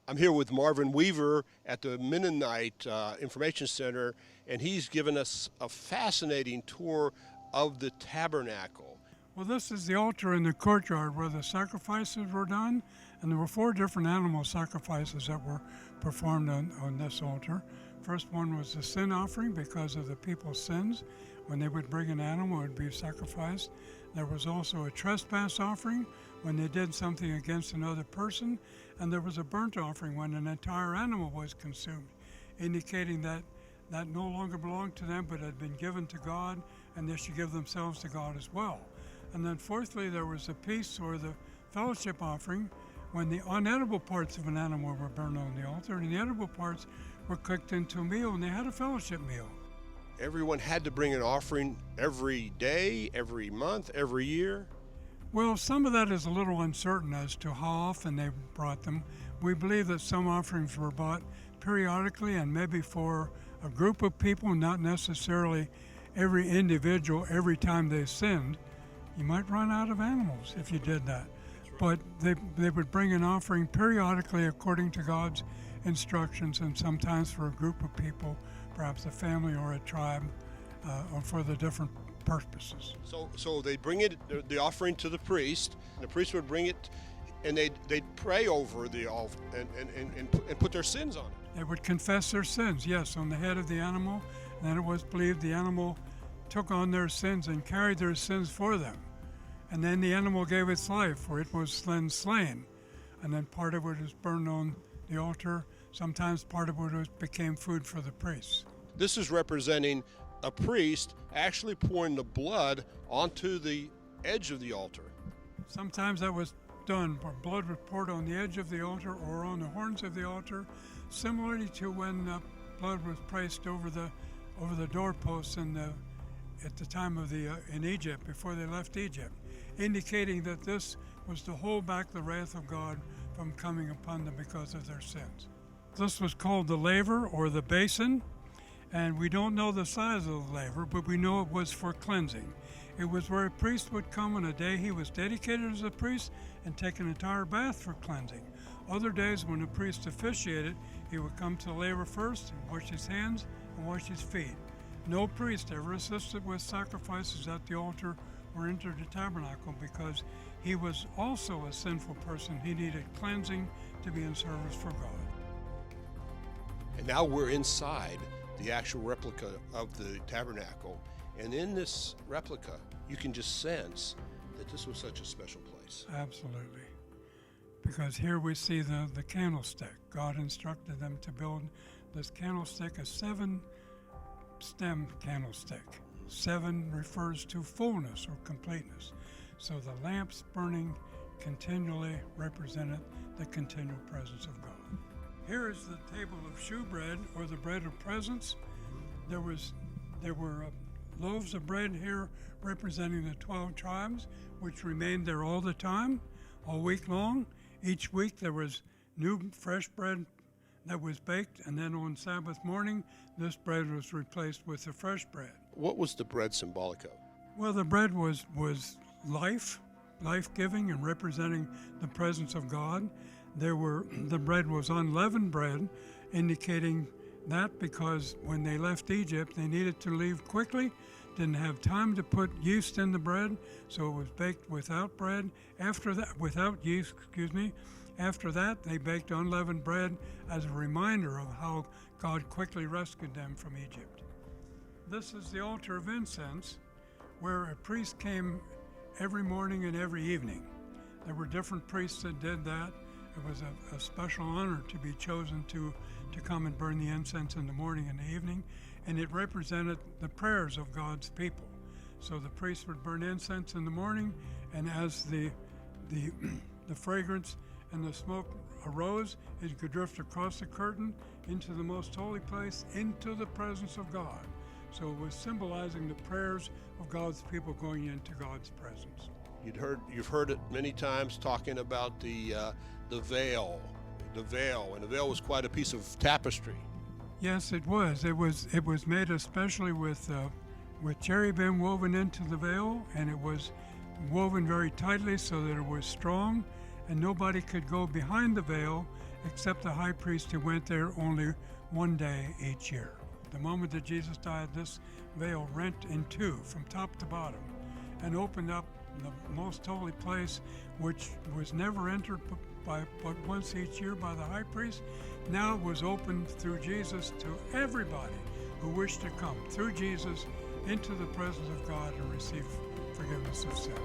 I'm here with Marvin Weaver at the Mennonite Information Center, and he's given us a fascinating tour of the tabernacle. Well, this is the altar in the courtyard where the sacrifices were done, and there were 4 different animal sacrifices that were performed on this altar. First one was the sin offering because of the people's sins. When they would bring an animal, it would be sacrificed. There was also a trespass offering when they did something against another person, and there was a burnt offering when an entire animal was consumed, indicating that that no longer belonged to them but had been given to God, and they should give themselves to God as well. And then fourthly, there was a peace or the fellowship offering when the unedible parts of an animal were burned on the altar, and the edible parts were cooked into a meal, and they had a fellowship meal. Everyone had to bring an offering every day, every month, every year. Well, some of that is a little uncertain as to how often they brought them. We believe that some offerings were brought periodically and maybe for a group of people, not necessarily every individual every time they sinned. You might run out of animals if you did that. But they would bring an offering periodically according to God's instructions, and sometimes for a group of people, perhaps a family or a tribe, or for the different purposes. So they bring the offering to the priest, and the priest would bring it, and they'd pray over the altar and put their sins on it. They would confess their sins, yes, on the head of the animal, and then it was believed the animal took on their sins and carried their sins for them. And then the animal gave its life, for it was then slain. And then part of it was burned on the altar. Sometimes part of it became food for the priests. This is representing a priest actually pouring the blood onto the edge of the altar. Sometimes that was done, where blood was poured on the edge of the altar or on the horns of the altar, similarly to when blood was placed over the doorposts at the time of in Egypt, before they left Egypt, indicating that this was to hold back the wrath of God from coming upon them because of their sins. This was called the laver or the basin, and we don't know the size of the laver, but we know it was for cleansing. It was where a priest would come on a day he was dedicated as a priest and take an entire bath for cleansing. Other days when a priest officiated, he would come to the laver first and wash his hands and wash his feet. No priest ever assisted with sacrifices at the altar or entered the tabernacle because he was also a sinful person. He needed cleansing to be in service for God. And now we're inside the actual replica of the tabernacle. And in this replica, you can just sense that this was such a special place. Absolutely. Because here we see the candlestick. God instructed them to build this candlestick, a 7-stem candlestick. 7 refers to fullness or completeness. So the lamps burning continually represented the continual presence of God. Here is the table of shewbread, or the bread of presence. There were loaves of bread here representing the 12 tribes, which remained there all the time, all week long. Each week there was new fresh bread that was baked, and then on Sabbath morning, this bread was replaced with the fresh bread. What was the bread symbolic of? Well, the bread was life-giving and representing the presence of God. The bread was unleavened bread, indicating that because when they left Egypt, they needed to leave quickly, didn't have time to put yeast in the bread, so it was baked without bread. Without yeast, After that, they baked unleavened bread as a reminder of how God quickly rescued them from Egypt. This is the altar of incense, where a priest came every morning and every evening. There were different priests that did that. It was a special honor to be chosen to come and burn the incense in the morning and the evening, and it represented the prayers of God's people. So the priest would burn incense in the morning, and as the fragrance and the smoke arose, it could drift across the curtain into the most holy place, into the presence of God. So it was symbolizing the prayers of God's people going into God's presence. You've heard it many times talking about the veil, and the veil was quite a piece of tapestry. Yes, it was. It was made especially with cherubim woven into the veil, and it was woven very tightly so that it was strong, and nobody could go behind the veil except the high priest who went there only one day each year. The moment that Jesus died, this veil rent in two from top to bottom and opened up the most holy place, which was never entered but once each year by the high priest. Now it was opened through Jesus to everybody who wished to come through Jesus into the presence of God and receive forgiveness of sins.